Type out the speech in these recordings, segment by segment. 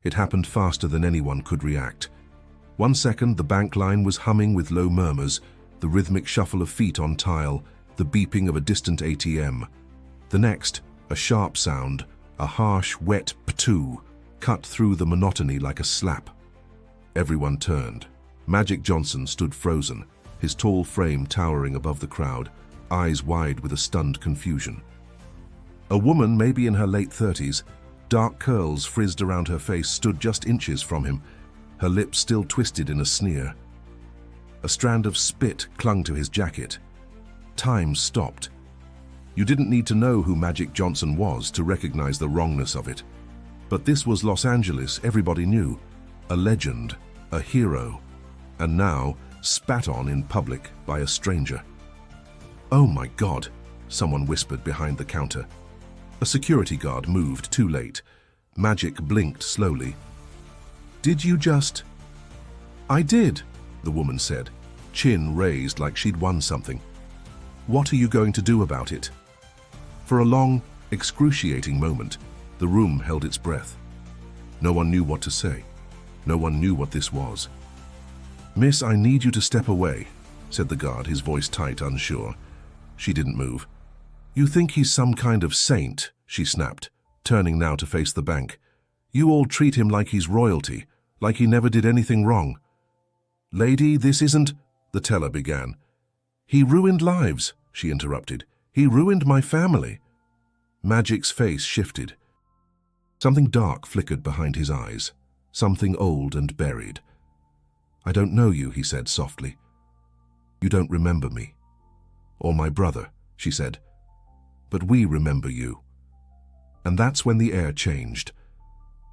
It happened faster than anyone could react. 1 second, the bank line was humming with low murmurs, the rhythmic shuffle of feet on tile, the beeping of a distant ATM. The next, a sharp sound, a harsh, wet patoo, cut through the monotony like a slap. Everyone turned. Magic Johnson stood frozen, his tall frame towering above the crowd, eyes wide with a stunned confusion. A woman, maybe in her late 30s, dark curls frizzed around her face, stood just inches from him, her lips still twisted in a sneer. A strand of spit clung to his jacket. Time stopped. You didn't need to know who Magic Johnson was to recognize the wrongness of it. But this was Los Angeles, everybody knew. A legend, a hero, and now spat on in public by a stranger. "Oh my God," someone whispered behind the counter. A security guard moved too late. Magic blinked slowly. "Did you just—" "I did," the woman said, chin raised like she'd won something. "What are you going to do about it?" For a long, excruciating moment, the room held its breath. No one knew what to say. No one knew what this was. "Miss, I need you to step away," said the guard, his voice tight, unsure. She didn't move. "You think he's some kind of saint," she snapped, turning now to face the bank. "You all treat him like he's royalty, like he never did anything wrong." "Lady, this isn't—" the teller began. "He ruined lives," she interrupted. "He ruined my family." Magic's face shifted. Something dark flickered behind his eyes, something old and buried. "I don't know you," he said softly. "You don't remember me. Or my brother," she said. "But we remember you." And that's when the air changed.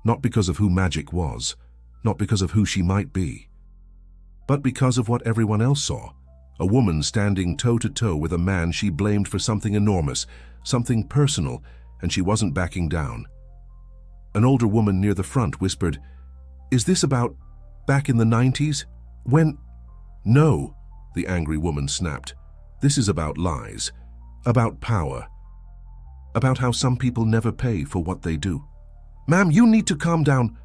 Not because of who Magic was, not because of who she might be, but because of what everyone else saw. A woman standing toe-to-toe with a man she blamed for something enormous, something personal, and she wasn't backing down. An older woman near the front whispered, "Is this about back in the 90s? When—" "No," the angry woman snapped. "This is about lies, about power, about how some people never pay for what they do." "Ma'am, you need to calm down."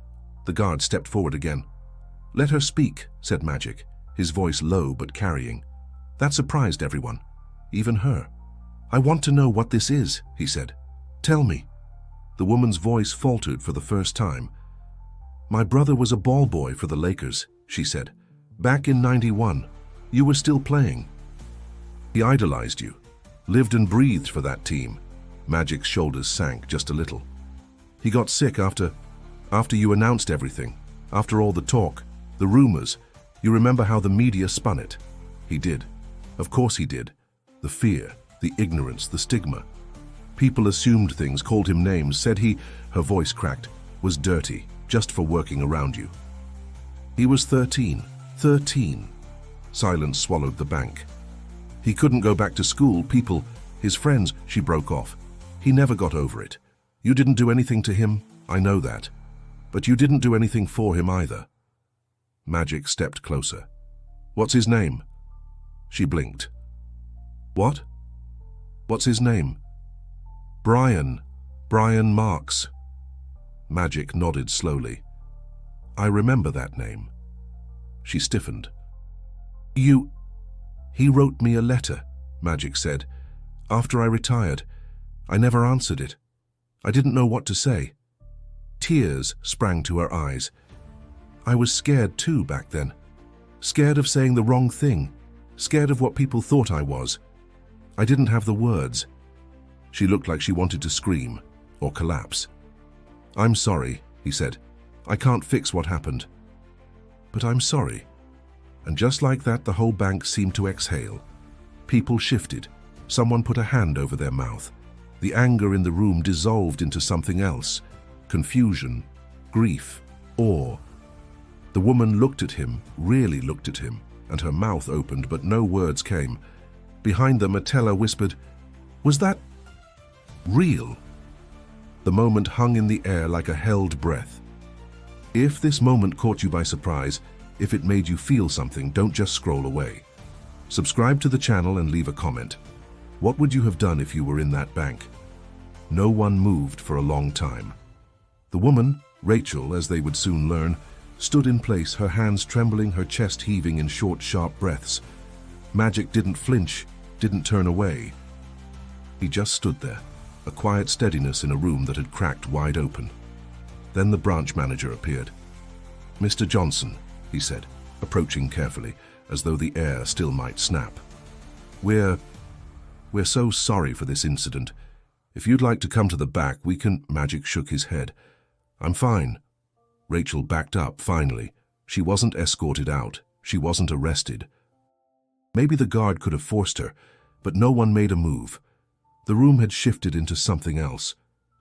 The guard stepped forward again. "Let her speak," said Magic, his voice low but carrying. That surprised everyone, even her. "I want to know what this is," he said. "Tell me." The woman's voice faltered for the first time. "My brother was a ball boy for the Lakers," she said. "Back in '91. You were still playing. He idolized you, lived and breathed for that team." Magic's shoulders sank just a little. "He got sick after you announced everything, after all the talk, the rumors. You remember how the media spun it?" "He did. Of course he did. The fear, the ignorance, the stigma. People assumed things, called him names, said he," her voice cracked, "was dirty, just for working around you. He was 13. 13. Silence swallowed the bank. "He couldn't go back to school, people, his friends," she broke off. "He never got over it. You didn't do anything to him, I know that. But you didn't do anything for him either." Magic stepped closer. "What's his name?" She blinked. "What? What's his name?" Brian Marks." Magic nodded slowly. "I remember that name." She stiffened. He wrote me a letter," Magic said. "After I retired. I never answered it. I didn't know what to say." Tears sprang to her eyes. "I was scared too back then. Scared of saying the wrong thing. Scared of what people thought I was. I didn't have the words." She looked like she wanted to scream or collapse. "I'm sorry," he said. "I can't fix what happened. But I'm sorry." And just like that, the whole bank seemed to exhale. People shifted. Someone put a hand over their mouth. The anger in the room dissolved into something else. Confusion, grief, awe. The woman looked at him, really looked at him, and her mouth opened, but no words came. Behind them, a teller whispered, "Was that real?" The moment hung in the air like a held breath. If this moment caught you by surprise, if it made you feel something, don't just scroll away. Subscribe to the channel and leave a comment. What would you have done if you were in that bank? No one moved for a long time. The woman, Rachel, as they would soon learn, stood in place, her hands trembling, her chest heaving in short, sharp breaths. Magic didn't flinch, didn't turn away. He just stood there, a quiet steadiness in a room that had cracked wide open. Then the branch manager appeared. "Mr. Johnson," he said, approaching carefully, as though the air still might snap. We're so sorry for this incident. If you'd like to come to the back, we can—" Magic shook his head. "I'm fine." Rachel backed up, finally. She wasn't escorted out. She wasn't arrested. Maybe the guard could have forced her, but no one made a move. The room had shifted into something else.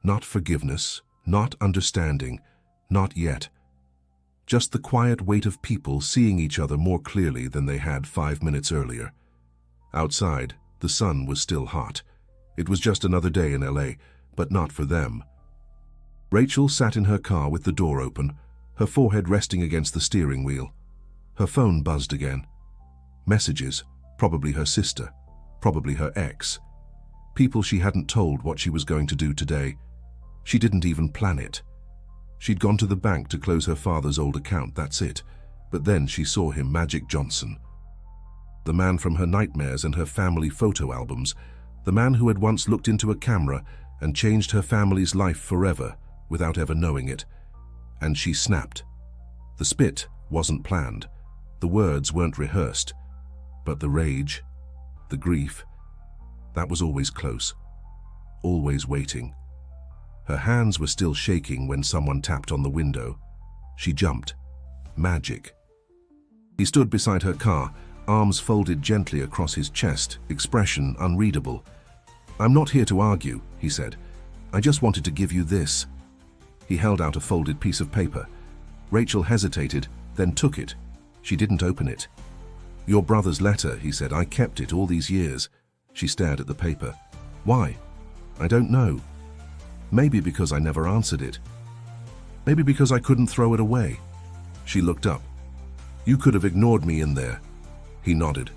Not forgiveness, not understanding, not yet. Just the quiet weight of people seeing each other more clearly than they had 5 minutes earlier. Outside, the sun was still hot. It was just another day in LA, but not for them. Rachel sat in her car with the door open, her forehead resting against the steering wheel. Her phone buzzed again. Messages, probably her sister, probably her ex. People she hadn't told what she was going to do today. She didn't even plan it. She'd gone to the bank to close her father's old account, that's it. But then she saw him, Magic Johnson. The man from her nightmares and her family photo albums. The man who had once looked into a camera and changed her family's life forever without ever knowing it. And she snapped. The spit wasn't planned. The words weren't rehearsed. But the rage, the grief, that was always close. Always waiting. Her hands were still shaking when someone tapped on the window. She jumped. Magic. He stood beside her car, arms folded gently across his chest, expression unreadable. "I'm not here to argue," he said. "I just wanted to give you this." He held out a folded piece of paper. Rachel hesitated, then took it. She didn't open it. "Your brother's letter," he said. "I kept it all these years." She stared at the paper. "Why?" "I don't know. Maybe because I never answered it. Maybe because I couldn't throw it away." She looked up. "You could have ignored me in there." He nodded.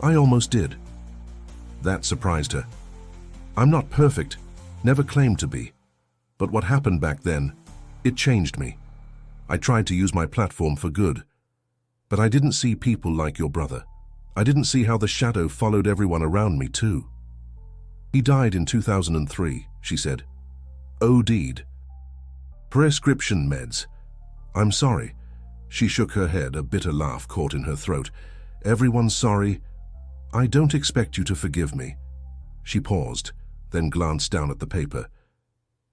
"I almost did." That surprised her. "I'm not perfect, never claimed to be. But what happened back then, it changed me. I tried to use my platform for good. But I didn't see people like your brother. I didn't see how the shadow followed everyone around me too." "He died in 2003, she said. "OD'd. Prescription meds. I'm sorry." She shook her head, a bitter laugh caught in her throat. "Everyone's sorry. I don't expect you to forgive me." She paused, then glanced down at the paper.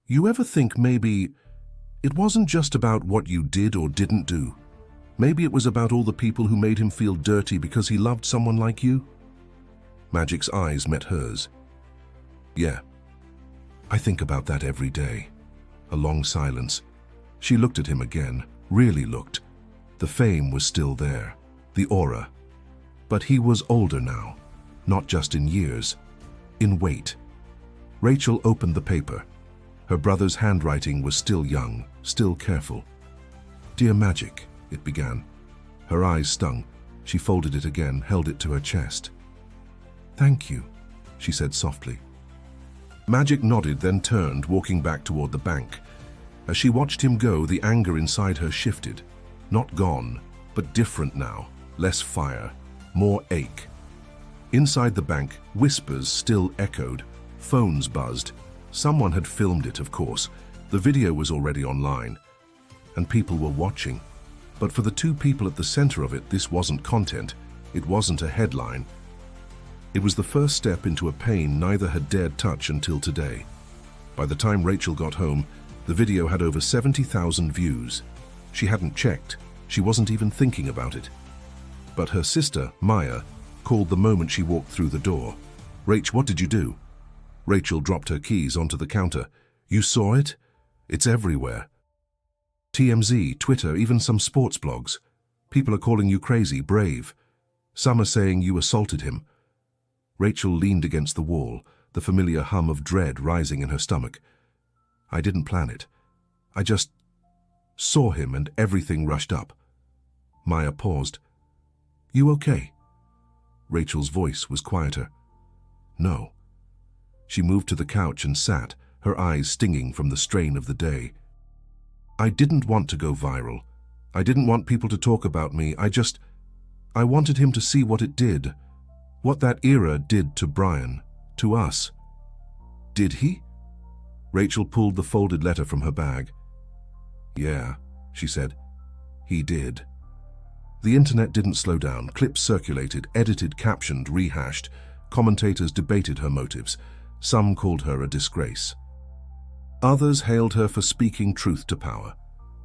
"You ever think maybe it wasn't just about what you did or didn't do? Maybe it was about all the people who made him feel dirty because he loved someone like you?" Magic's eyes met hers. "Yeah. I think about that every day." A long silence. She looked at him again, really looked. The fame was still there, the aura. But he was older now, not just in years, in weight. Rachel opened the paper. Her brother's handwriting was still young, still careful. "Dear Magic," it began. Her eyes stung. She folded it again, held it to her chest. "Thank you," she said softly. Magic nodded, then turned, walking back toward the bank. As she watched him go, the anger inside her shifted. Not gone, but different now. Less fire, more ache. Inside the bank, whispers still echoed. Phones buzzed. Someone had filmed it, of course. The video was already online. And people were watching. But for the two people at the center of it, this wasn't content. It wasn't a headline. It was the first step into a pain neither had dared touch until today. By the time Rachel got home, the video had over 70,000 views. She hadn't checked. She wasn't even thinking about it. But her sister, Maya, called the moment she walked through the door. "Rach, what did you do?" Rachel dropped her keys onto the counter. "You saw it? It's everywhere. TMZ, Twitter, even some sports blogs. People are calling you crazy, brave. Some are saying you assaulted him." Rachel leaned against the wall, the familiar hum of dread rising in her stomach. "I didn't plan it. I just saw him and everything rushed up." Maya paused. "You okay?" Rachel's voice was quieter. "No." She moved to the couch and sat, her eyes stinging from the strain of the day. I didn't want to go viral. I didn't want people to talk about me. I wanted him to see what it did. What that era did to Brian. To us. Did he? Rachel pulled the folded letter from her bag. Yeah, she said. He did. The internet didn't slow down. Clips circulated, edited, captioned, rehashed. Commentators debated her motives. Some called her a disgrace. Others hailed her for speaking truth to power.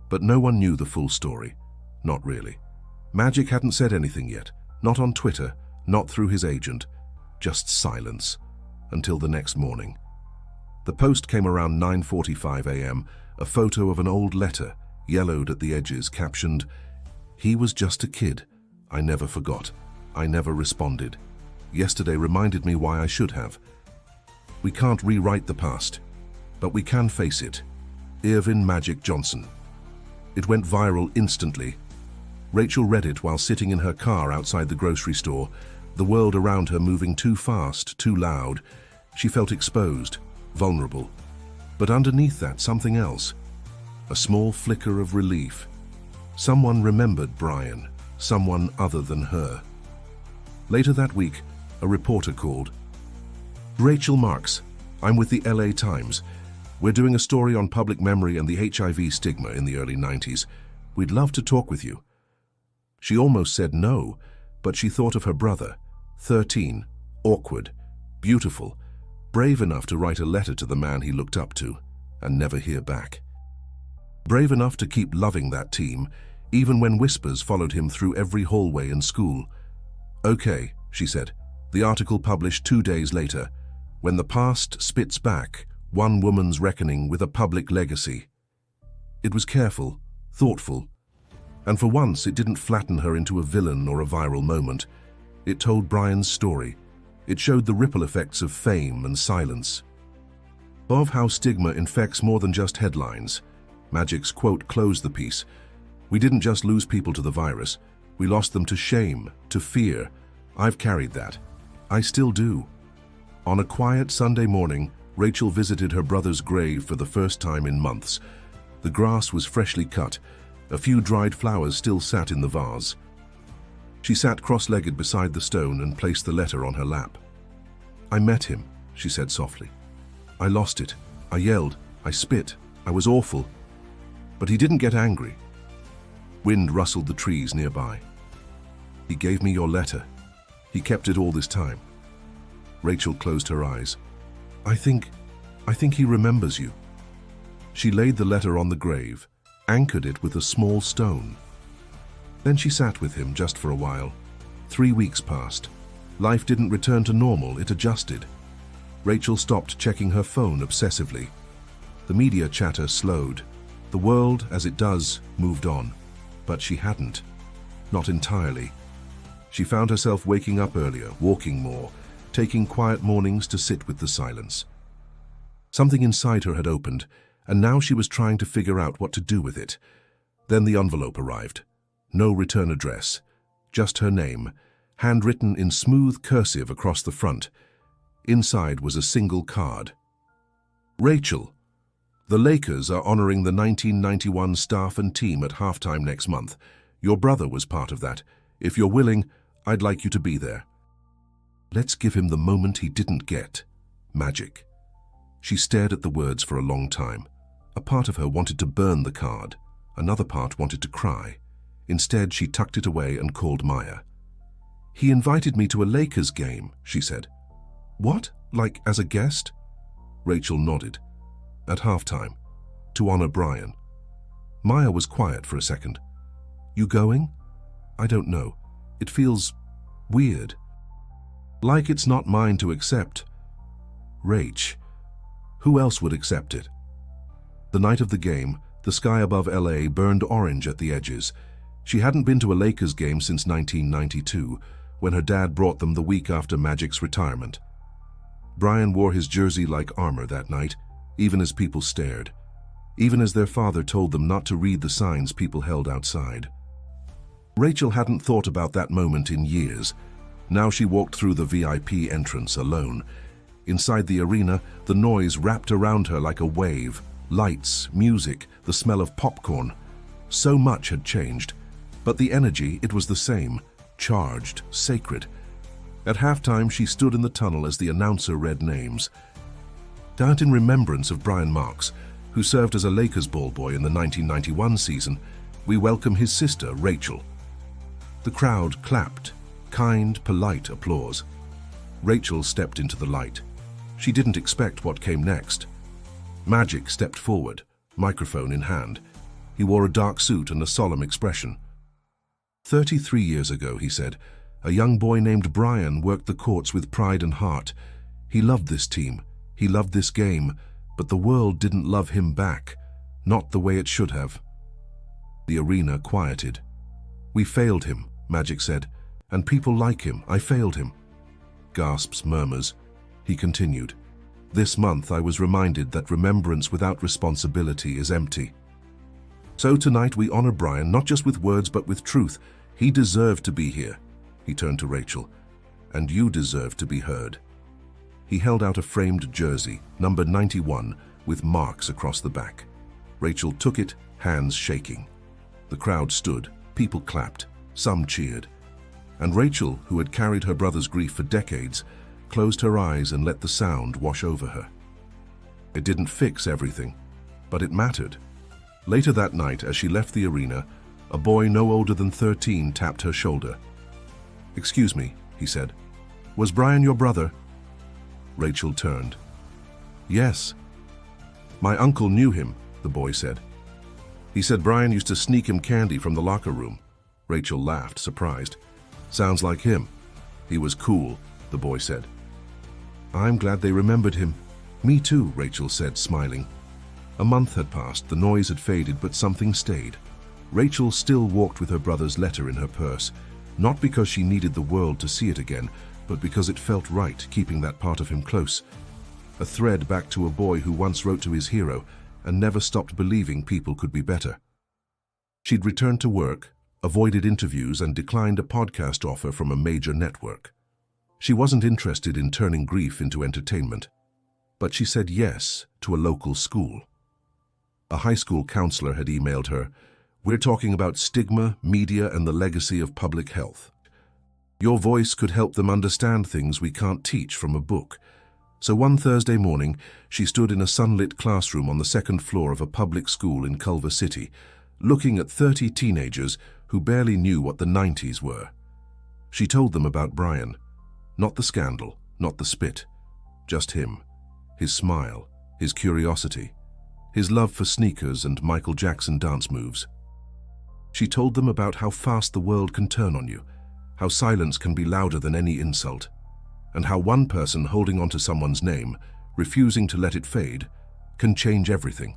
But no one knew the full story. Not really. Magic hadn't said anything yet. Not on Twitter, not through his agent. Just silence. Until the next morning. The post came around 9:45 a.m., a photo of an old letter, yellowed at the edges, captioned, "He was just a kid. I never forgot. I never responded. Yesterday reminded me why I should have. We can't rewrite the past, but we can face it. Irvin Magic Johnson." It went viral instantly. Rachel read it while sitting in her car outside the grocery store, the world around her moving too fast, too loud. She felt exposed, vulnerable. But underneath that, something else. A small flicker of relief. Someone remembered Brian, someone other than her. Later that week, a reporter called. "Rachel Marks, I'm with the LA Times. We're doing a story on public memory and the HIV stigma in the early 90s. We'd love to talk with you." She almost said no, but she thought of her brother, 13, awkward, beautiful, brave enough to write a letter to the man he looked up to and never hear back. Brave enough to keep loving that team, even when whispers followed him through every hallway in school. "Okay," she said, the article published 2 days later, "When the past spits back, one woman's reckoning with a public legacy." It was careful, thoughtful, and for once it didn't flatten her into a villain or a viral moment. It told Brian's story. It showed the ripple effects of fame and silence. Of how stigma infects more than just headlines. Magic's quote closed the piece. "We didn't just lose people to the virus. We lost them to shame, to fear. I've carried that. I still do." On a quiet Sunday morning, Rachel visited her brother's grave for the first time in months. The grass was freshly cut. A few dried flowers still sat in the vase. She sat cross-legged beside the stone and placed the letter on her lap. "I met him," she said softly. "I lost it. I yelled. I spit. I was awful. But he didn't get angry." Wind rustled the trees nearby. "He gave me your letter. He kept it all this time." Rachel closed her eyes. I think he remembers you." She laid the letter on the grave, anchored it with a small stone. Then she sat with him just for a while. 3 weeks passed. Life didn't return to normal, it adjusted. Rachel stopped checking her phone obsessively. The media chatter slowed. The world, as it does, moved on. But she hadn't. Not entirely. She found herself waking up earlier, walking more, taking quiet mornings to sit with the silence. Something inside her had opened, and now she was trying to figure out what to do with it. Then the envelope arrived. No return address. Just her name, handwritten in smooth cursive across the front. Inside was a single card. "Rachel, the Lakers are honoring the 1991 staff and team at halftime next month. Your brother was part of that. If you're willing, I'd like you to be there. Let's give him the moment he didn't get. Magic." She stared at the words for a long time. A part of her wanted to burn the card. Another part wanted to cry. Instead, she tucked it away and called Maya. "He invited me to a Lakers game," she said. "What? Like as a guest?" Rachel nodded. "At halftime. To honor Brian." Maya was quiet for a second. "You going?" "I don't know. It feels weird. Like it's not mine to accept." "Rach, who else would accept it?" The night of the game, the sky above LA burned orange at the edges. She hadn't been to a Lakers game since 1992, when her dad brought them the week after Magic's retirement. Brian wore his jersey like armor that night, even as people stared, even as their father told them not to read the signs people held outside. Rachel hadn't thought about that moment in years. Now she walked through the VIP entrance alone. Inside the arena, the noise wrapped around her like a wave. Lights, music, the smell of popcorn. So much had changed, but the energy, it was the same, charged, sacred. At halftime, she stood in the tunnel as the announcer read names. Down in remembrance of Brian Marks, who served as a Lakers ball boy in the 1991 season, we welcome his sister, Rachel. The crowd clapped, kind, polite applause. Rachel stepped into the light. She didn't expect what came next. Magic stepped forward, microphone in hand. He wore a dark suit and a solemn expression. 33 years ago, he said, a young boy named Brian worked the courts with pride and heart. He loved this team. He loved this game, but the world didn't love him back, not the way it should have. The arena quieted. We failed him, Magic said, and people like him. I failed him. Gasps, murmurs. He continued. This month I was reminded that remembrance without responsibility is empty. So tonight we honor Brian, not just with words but with truth. He deserved to be here. He turned to Rachel. And you deserve to be heard. He held out a framed jersey, number 91, with marks across the back. Rachel took it, hands shaking. The crowd stood, people clapped, some cheered. And Rachel, who had carried her brother's grief for decades, closed her eyes and let the sound wash over her. It didn't fix everything, but it mattered. Later that night, as she left the arena, a boy no older than 13 tapped her shoulder. "Excuse me," he said. "Was Brian your brother?" Rachel turned. "Yes." "My uncle knew him," the boy said. "He said Brian used to sneak him candy from the locker room." Rachel laughed, surprised. "Sounds like him." "He was cool," the boy said. "I'm glad they remembered him." "Me too," Rachel said, smiling. A month had passed, the noise had faded, but something stayed. Rachel still walked with her brother's letter in her purse, not because she needed the world to see it again, but because it felt right, keeping that part of him close. A thread back to a boy who once wrote to his hero and never stopped believing people could be better. She'd returned to work, avoided interviews, and declined a podcast offer from a major network. She wasn't interested in turning grief into entertainment, but she said yes to a local school. A high school counselor had emailed her, "We're talking about stigma, media, and the legacy of public health. Your voice could help them understand things we can't teach from a book." So one Thursday morning, she stood in a sunlit classroom on the second floor of a public school in Culver City, looking at 30 teenagers who barely knew what the 90s were. She told them about Brian. Not the scandal, not the spit. Just him. His smile, his curiosity, his love for sneakers and Michael Jackson dance moves. She told them about how fast the world can turn on you, how silence can be louder than any insult, and how one person holding onto someone's name, refusing to let it fade, can change everything.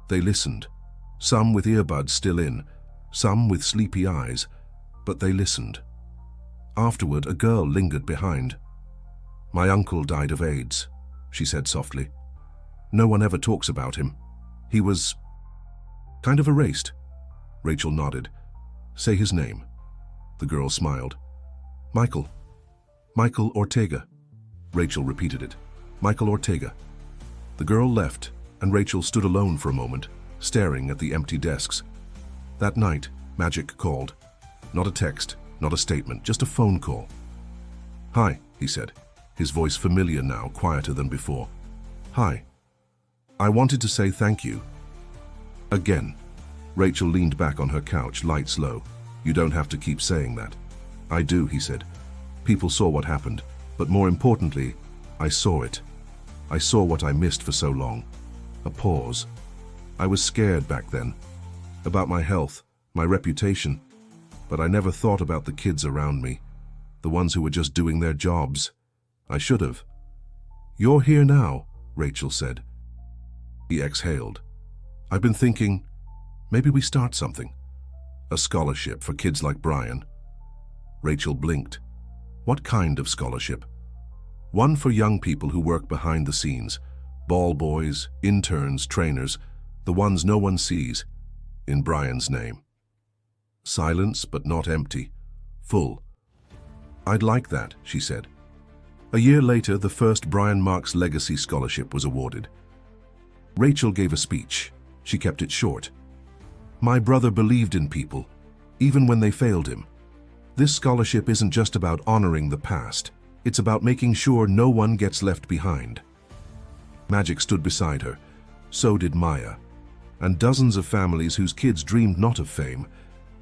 They listened, some with earbuds still in, some with sleepy eyes, but they listened. Afterward, a girl lingered behind. "My uncle died of AIDS," she said softly. "No one ever talks about him. He was kind of erased." Rachel nodded. "Say his name." The girl smiled. "Michael. Michael Ortega." Rachel repeated it. "Michael Ortega." The girl left, and Rachel stood alone for a moment, staring at the empty desks. That night, Magic called. Not a text, not a statement, just a phone call. "Hi," he said, his voice familiar now, quieter than before. "Hi. I wanted to say thank you." Again. Rachel leaned back on her couch, lights low. "You don't have to keep saying that." "I do," he said. "People saw what happened, but more importantly, I saw it. I saw what I missed for so long." A pause. "I was scared back then. About my health, my reputation, but I never thought about the kids around me, the ones who were just doing their jobs. I should have." "You're here now," Rachel said. He exhaled. "I've been thinking, maybe we start something. A scholarship for kids like Brian." Rachel blinked. "What kind of scholarship?" "One for young people who work behind the scenes. Ball boys, interns, trainers, the ones no one sees. In Brian's name." Silence, but not empty. Full. "I'd like that," she said. A year later, the first Brian Marks Legacy Scholarship was awarded. Rachel gave a speech. She kept it short. My brother believed in people, even when they failed him. This scholarship isn't just about honoring the past. It's about making sure no one gets left behind. Magic stood beside her. So did Maya, and dozens of families whose kids dreamed not of fame,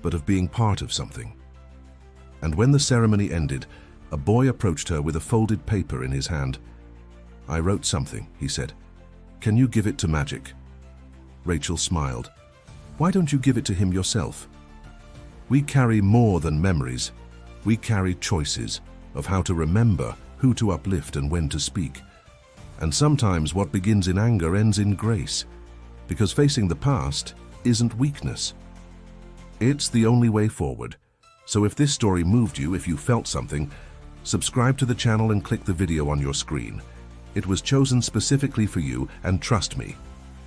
but of being part of something. And when the ceremony ended, a boy approached her with a folded paper in his hand. I wrote something, he said. Can you give it to Magic? Rachel smiled. Why don't you give it to him yourself? We carry more than memories. We carry choices of how to remember, who to uplift and when to speak. And sometimes what begins in anger ends in grace, because facing the past isn't weakness. It's the only way forward. So if this story moved you, if you felt something, subscribe to the channel and click the video on your screen. It was chosen specifically for you, and trust me,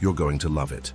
you're going to love it.